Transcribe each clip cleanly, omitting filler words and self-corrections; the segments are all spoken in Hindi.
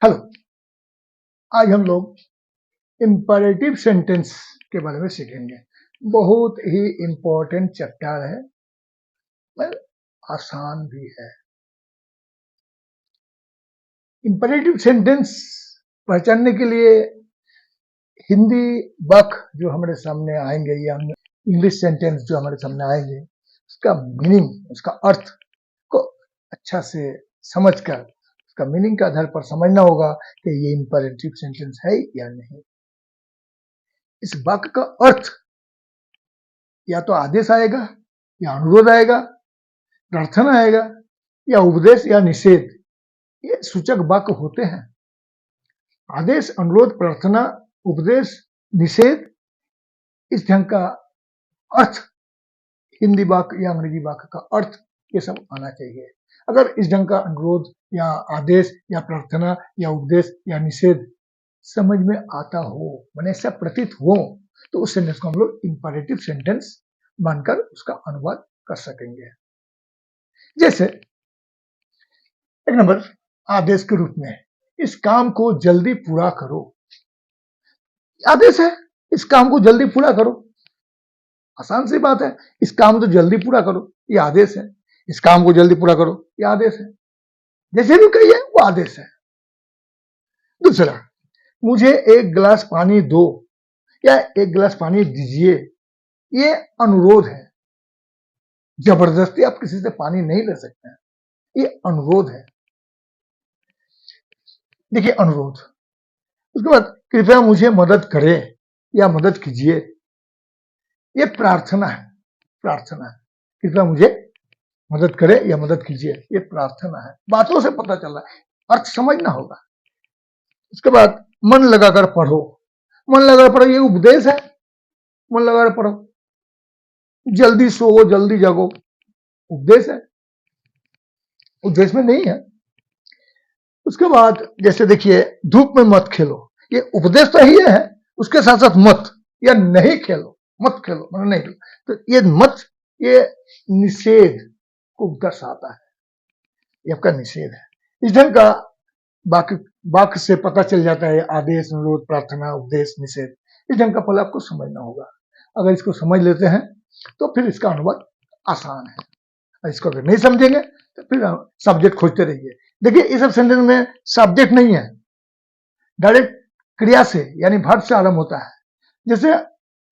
हेलो। आज हम लोग इंपरेटिव सेंटेंस के बारे में सीखेंगे। बहुत ही इंपॉर्टेंट चैप्टर है, पर आसान भी है। इंपरेटिव सेंटेंस पहचानने के लिए हिंदी वाक्य जो हमारे सामने आएंगे या इंग्लिश सेंटेंस जो हमारे सामने आएंगे, उसका मीनिंग, उसका अर्थ को अच्छा से समझकर उसका मीनिंग के आधार पर समझना होगा कि ये इंपरेटिव सेंटेंस है या नहीं। इस वाक्य का अर्थ या तो आदेश आएगा या अनुरोध आएगा, प्रार्थना आएगा या उपदेश या निषेध, ये सूचक वाक्य होते हैं। आदेश, अनुरोध, प्रार्थना, उपदेश, निषेध, इस ढंग का अर्थ हिंदी वाक्य या अंग्रेजी वाक्य का अर्थ ये सब आना चाहिए। अगर इस ढंग का अनुरोध या आदेश या प्रार्थना या उपदेश या निषेध समझ में आता हो, मैंने ऐसा प्रतीत हो, तो उस सेंटेंस को हम लोग इंपरेटिव सेंटेंस मानकर उसका अनुवाद कर सकेंगे। जैसे एक नंबर आदेश के रूप में, इस काम को जल्दी पूरा करो। आदेश है, इस काम को जल्दी पूरा करो। आसान सी बात है, इस काम को जल्दी पूरा करो, ये आदेश है। इस काम को जल्दी पूरा करो, ये आदेश है। जैसे भी कहिए वो आदेश है। दूसरा, मुझे एक गिलास पानी दो या एक गिलास पानी दीजिए, ये अनुरोध है। जबरदस्ती आप किसी से पानी नहीं ले सकते हैं, ये अनुरोध है। देखिए अनुरोध। उसके बाद कृपया मुझे मदद करे या मदद कीजिए, ये प्रार्थना है। प्रार्थना है, कृपया मुझे मदद करे या मदद कीजिए, ये प्रार्थना है। बातों से पता चल रहा है, अर्थ समझना होगा। उसके बाद मन लगाकर पढ़ो। मन लगाकर पढ़ो, ये उपदेश है। मन लगाकर पढ़ो। जल्दी सो, जल्दी जागो, उपदेश है। उपदेश में नहीं है। उसके बाद जैसे देखिए, धूप में मत खेलो, ये उपदेश तो ही है, उसके साथ साथ मत या नहीं खेलो, मत खेलो, मतलब नहीं खेलो, तो ये मत, ये निषेध को दर्शाता है, ये आपका निषेध है। इस ढंग का वाक्य से पता चल जाता है आदेश, अनुरोध, प्रार्थना, उपदेश, निषेध। इस ढंग का पहले आपको समझना होगा। अगर इसको समझ लेते हैं तो फिर इसका अनुवाद आसान है। और इसको अगर नहीं समझेंगे तो फिर सब्जेक्ट खोजते रहिए। देखिए इस सब सेंटेंस में सब्जेक्ट नहीं है, डायरेक्ट क्रिया से यानी वर्ब से आरंभ होता है। जैसे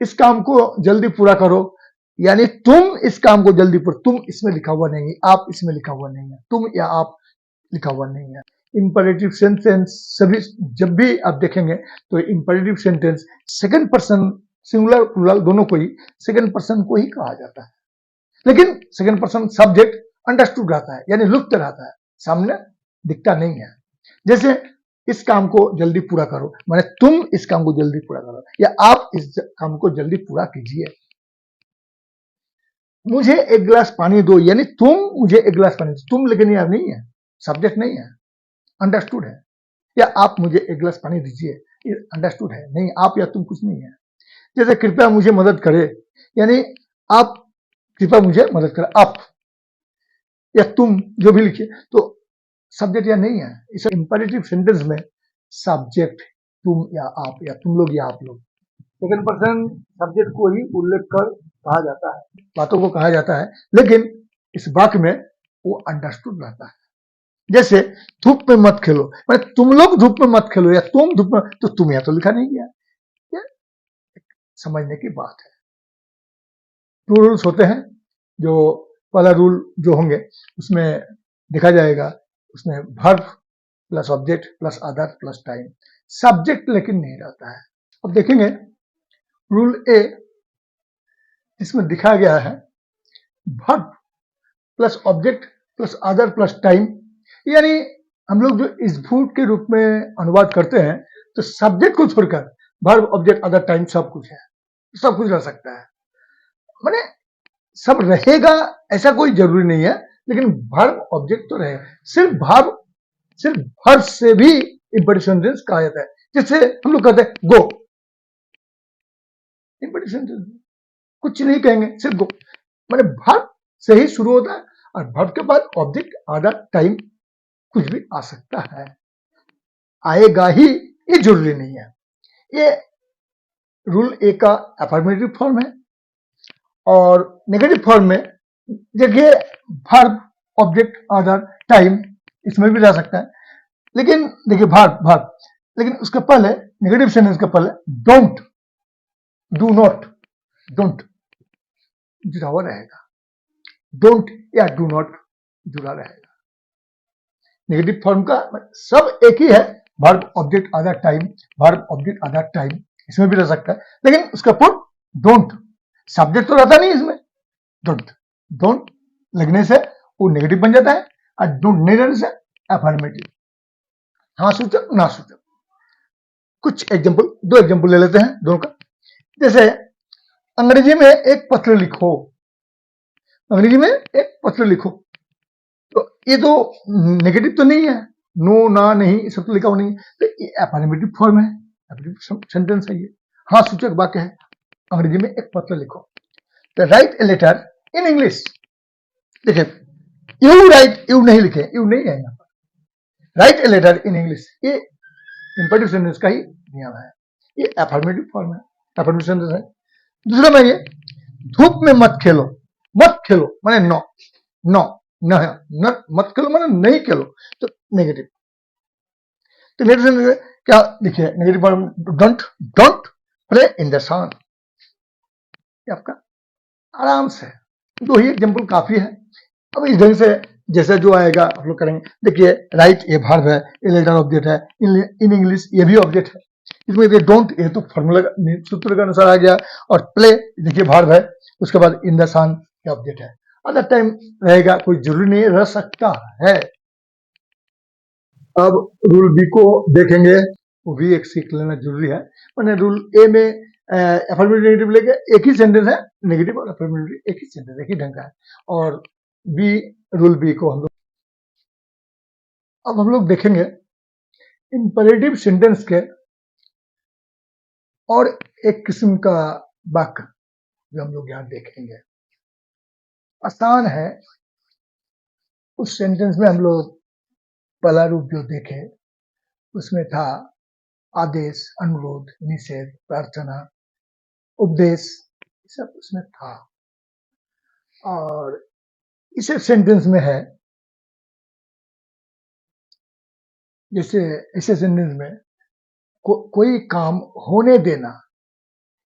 इस काम को जल्दी पूरा करो, यानी तुम इस काम को जल्दी पूरा, तुम इसमें लिखा हुआ नहीं है, आप इसमें लिखा हुआ नहीं है, तुम या आप लिखा हुआ नहीं है। इंपरेटिव सेंटेंस सभी जब भी आप देखेंगे तो imperative sentence second person singular plural दोनों को ही सेकंड पर्सन को ही कहा जाता है, लेकिन सेकंड पर्सन सब्जेक्ट अंडरस्टूड रहता है, यानी लुप्त रहता है, सामने दिखता नहीं है। जैसे इस काम को जल्दी पूरा करो, माने तुम इस काम को जल्दी पूरा करो या आप इस काम को जल्दी पूरा कीजिए। मुझे एक गिलास पानी दो, यानी तुम मुझे एक गिलास पानी दो, तुम लेकिन यह नहीं है, सब्जेक्ट नहीं है, अंडरस्टूड है। या आप मुझे एक गिलास पानी दीजिए, ये अंडरस्टूड है, नहीं आप या तुम कुछ नहीं है। जैसे कृपया मुझे मदद करे, यानी आप कृपया मुझे मदद करे, आप या तुम जो भी लिखिए, तो सब्जेक्ट या नहीं है। इस इंपरेटिव सेंटेंस में सब्जेक्ट तुम या आप या तुम लोग या आप लोग, सेकंड पर्सन सब्जेक्ट को ही उल्लेख कर कहा जाता है, बातों को कहा जाता है, लेकिन इस वाक्य में वो अंडरस्टूड रहता है। जैसे धूप में मत खेलो, मतलब तुम लोग धूप में मत खेलो या तुम धूप में, तो तुम यहाँ तो लिखा नहीं गया। ये समझने की बात है। 2 रूल्स होते हैं, जो पहला रूल जो होंगे उसमें देखा जाएगा, उसमें verb plus object plus other plus time, subject लेकिन नहीं रहता है। अब देखेंगे रूल ए, इसमें दिखा गया है verb plus object plus other plus time, यानी हम लोग जो इस भूत के रूप में अनुवाद करते हैं तो सब्जेक्ट को छोड़कर वर्ब, ऑब्जेक्ट, अदर, टाइम सब कुछ है, सब कुछ रह सकता है। माने सब रहेगा ऐसा कोई जरूरी नहीं है, लेकिन वर्ब, ऑब्जेक्ट तो रहेगा। सिर्फ वर्ब से भी इंपरेटिव सेंटेंस कहा जाता है। जैसे हम लोग कहते हैं गो, इंपरेटिव सेंटेंस कुछ नहीं कहेंगे, सिर्फ गो, माने वर्ब से ही शुरू होता है और वर्ब के बाद ऑब्जेक्ट, अदर, टाइम कुछ भी आ सकता है। आएगा ही ये जरूरी नहीं है। ये रूल ए का अफर्मेटिव फॉर्म है और नेगेटिव फॉर्म में देखिए वर्ब ऑब्जेक्ट अदर टाइम इसमें भी रह सकता है, लेकिन देखिए वर्ब लेकिन उसके पहले नेगेटिव सेंटेंस के पहले डोंट, डू नॉट, डोंट जुड़ा हुआ रहेगा, डोंट या डू नॉट जुड़ा रहेगा। नेगेटिव फॉर्म का सब एक ही है, verb object other time, verb object other time इसमें भी रह सकता है, लेकिन उसका पूर्व डोंट, सब्जेक्ट तो रहता नहीं इसमें, डोंट, डोंट लगने से वो नेगेटिव बन जाता है और डोंट नहीं रहने से अफर्मेटिव, हाँ सूचक ना सूचक। कुछ एग्जांपल, दो एग्जांपल ले लेते हैं दोनों का। जैसे अंग्रेजी में एक पत्र लिखो, अंग्रेजी में एक पत्र लिखो, तो ये तो नेगेटिव तो नहीं है, नो ना नहीं सब तो लिखा हुआ नहीं है, तो ये अफर्मेटिव फॉर्म है, अफर्मेटिव सेंटेंस है ये, हाँ सूचक वाक्य है। अंग्रेजी में एक पत्र लिखो, तो write a letter in English, देखिए यू राइट, यू नहीं लिखे, यू नहीं है यहाँ पर, write a letter in English ये इंपेरेटिव सेंटेंस का ही नियम है, ये अफर्मेटिव फॉर्म है, अफर्मेटिव सेंटेंस है। दूसरा में ये धूप में मत खेलो, मत खेलो माने नो, नो न मत खेलो माने नहीं खेलो, तो नेगेटिव। तो नेगेटिव सेंटेंस क्या देखिए, negative form don't, don't play in the sun, ये आपका आराम से दो ही एग्जांपल काफी है। अब इस ढंग से जैसे जो आएगा आप लोग करेंगे। देखिए राइट ये वर्ब है, ये लेटर ऑब्जेक्ट है, इन इंग्लिश ये भी ऑब्जेक्ट है, इसमें देखिए डोंट ये तो फॉर्मूला सूत्र के अनुसार आ गया, और प्ले देखिए वर्ब है, उसके बाद इन द सन ये ऑब्जेक्ट है। अदर टाइम रहेगा, कोई जरूरी नहीं रह सकता है। अब रूल बी को देखेंगे, वो भी एक सीख लेना जरूरी है। मैंने रूल ए में अफर्मेटिव नेगेटिव लेके एक ही सेंटेंस है, नेगेटिव और अफर्मेटिव एक ही सेंटेंस, एक ही ढंग का है। और बी, रूल बी को हम लोग अब हम लोग देखेंगे इंपेरेटिव सेंटेंस के और एक किस्म का वाक्य जो हम लोग यहाँ देखेंगे, आसान है। उस सेंटेंस में हम लोग पहला रूप जो देखे उसमें था आदेश, अनुरोध, निषेध, प्रार्थना, उपदेश, सब उसमें था। और इस सेंटेंस में है, जैसे ऐसे सेंटेंस में कोई काम होने देना,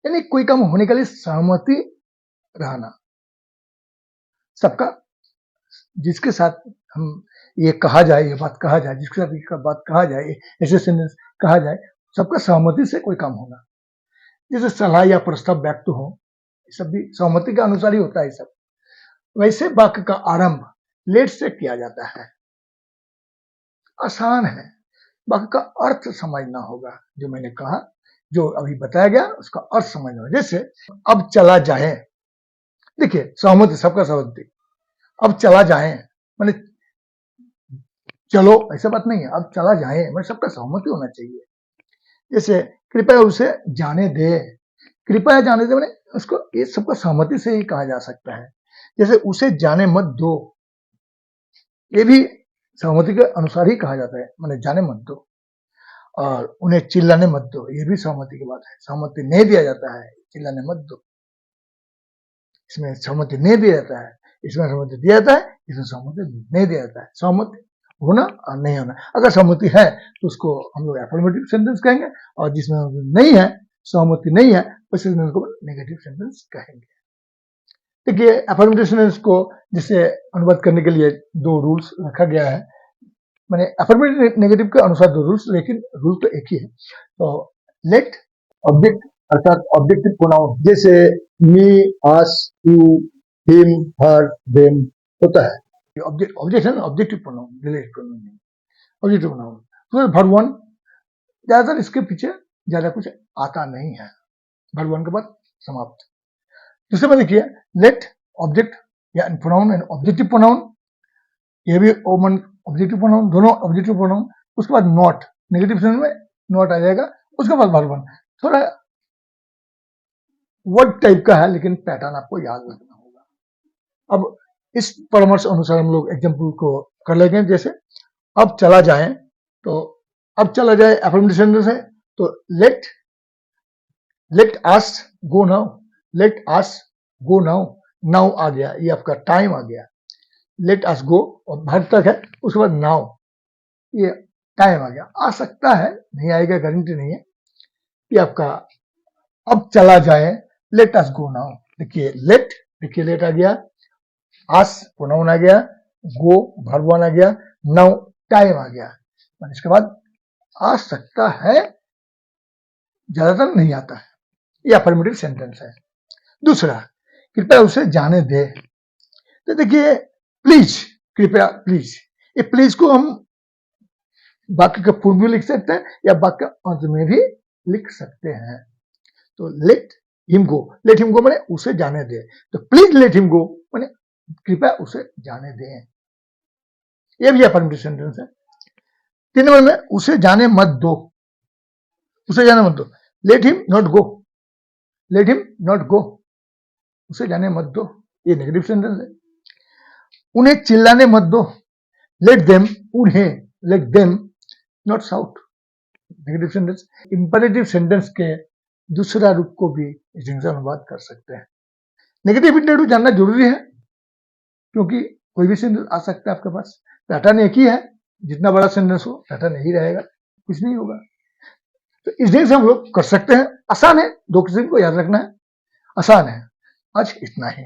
यानी कोई काम होने के लिए सहमति रहना, सबका, जिसके साथ हम ये कहा जाए, ये बात कहा जाए, जिसके साथ ये बात कहा जाए, ऐसे सेंटेंस कहा जाए, सबका सहमति से कोई काम होना। जैसे सलाह या प्रस्ताव व्यक्त हो, सब भी सहमति के अनुसार ही होता है सब। वैसे वाक्य का आरंभ लेट से किया जाता है। आसान है, वाक्य का अर्थ समझना होगा, जो मैंने कहा, जो अभी बताया गया उसका अर्थ समझना होगा। जैसे अब चला जाए, देखिए सहमति, सबका सहमति, अब चला जाए माने चलो, ऐसा बात नहीं है, अब चला जाए माने सबका सहमति होना चाहिए। जैसे कृपया उसे जाने दे, कृपया जाने दे माने उसको, ये सबका सहमति से ही कहा जा सकता है। जैसे उसे जाने मत दो, ये भी सहमति के अनुसार ही कहा जाता है, माने जाने मत दो। और उन्हें चिल्लाने मत दो, ये भी सहमति की बात है, सहमति नहीं दिया जाता है, चिल्लाने मत दो, इसमें सहमति नहीं दिया जाता है, इसमें सहमति दिया जाता है, इसमें सहमति नहीं दिया जाता है। सहमति होना और नहीं होना, अगर सहमति है तो उसको हम लोग अफर्मेटिव सेंटेंस कहेंगे, और जिसमें नहीं है, सहमति नहीं है, उस सेंटेंस को नेगेटिव सेंटेंस कहेंगे। देखिए अफर्मेटिव सेंटेंस को जिसे अनुवाद करने के लिए दो रूल्स रखा गया है, मैंने अफर्मेटिव नेगेटिव के अनुसार दो रूल्स, लेकिन रूल तो एक ही है। तो लेट ऑब्जेक्ट अर्थात ऑब्जेक्टिव प्रोनाउन, जैसे मी, अस, यू, हिम, हर, देम होता है, ऑब्जेक्ट है ना, ऑब्जेक्टिव प्रोनाउन, रिलेटिव प्रोनाउन नहीं, ऑब्जेक्टिव प्रोनाउन। तो वर्ब वन, ज्यादातर इसके पीछे ज्यादा कुछ आता नहीं है, वर्ब वन के बाद समाप्त। दूसरे में देखिए लेट ऑब्जेक्ट या प्रोनाउन एंड ऑब्जेक्टिव प्रोनाउन, ये भी ओमन ऑब्जेक्टिव प्रोनाउन, दोनों ऑब्जेक्टिव प्रोनाउन। उसके बाद नॉट, नेगेटिव सेंस में नॉट आ जाएगा। उसके बाद वर्ब वन, थोड़ा वर्ड टाइप का है, लेकिन पैटर्न आपको याद रखना होगा। अब इस परामर्श अनुसार हम लोग एग्जाम्पल को कर लेंगे। जैसे अब चला जाए, तो अब चला जाए अफर्मेटिव सेंटेंस है तो let us go now, let us go now, now आ गया, ये आपका टाइम आ गया, लेट अस गो और वर्ब तक है, उसके बाद नाउ, ये टाइम आ गया। आ सकता है, नहीं आएगा, गारंटी नहीं है। ये आपका अब चला जाए, लेट अस गो नाउ, देखिए लेट आ गया, अस प्रोनाउन आ गया, गो वर्ब वन आ गया, नाउ टाइम आ गया। इसके बाद आ सकता है, ज्यादातर नहीं आता है, ये अफर्मेटिव सेंटेंस है। दूसरा, कृपया उसे जाने दे, तो देखिए प्लीज, कृपया प्लीज, ये प्लीज को हम वाक्य के पूर्व भी लिख सकते हैं या वाक्य अंत में भी लिख सकते हैं। तो लेट हिम गो माने उसे जाने दे, तो प्लीज लेट हिम गो माने कृपया उसे जाने दें, ये भी अफर्मेटिव सेंटेंस है। 3 नंबर में उसे जाने मत दो, उसे जाने मत दो, let him not go, let him not go, उसे जाने मत दो, ये नेगेटिव सेंटेंस है। उन्हें चिल्लाने मत दो, लेट देम, उन्हें, let them not shout, negative sentence. Imperative sentence के दूसरा रूप को भी इस ढंग से अनुवाद कर सकते हैं। नेगेटिव इंडेटिव जानना जरूरी है, क्योंकि कोई भी सेंटेंस आ सकता है आपके पास, पैटर्न एक ही है, जितना बड़ा सेंटेंस हो पैटर्न यही रहेगा, कुछ नहीं होगा। तो इस ढंग से हम लोग कर सकते हैं, आसान है, 2 किस्म को याद रखना है, आसान है। आज इतना ही।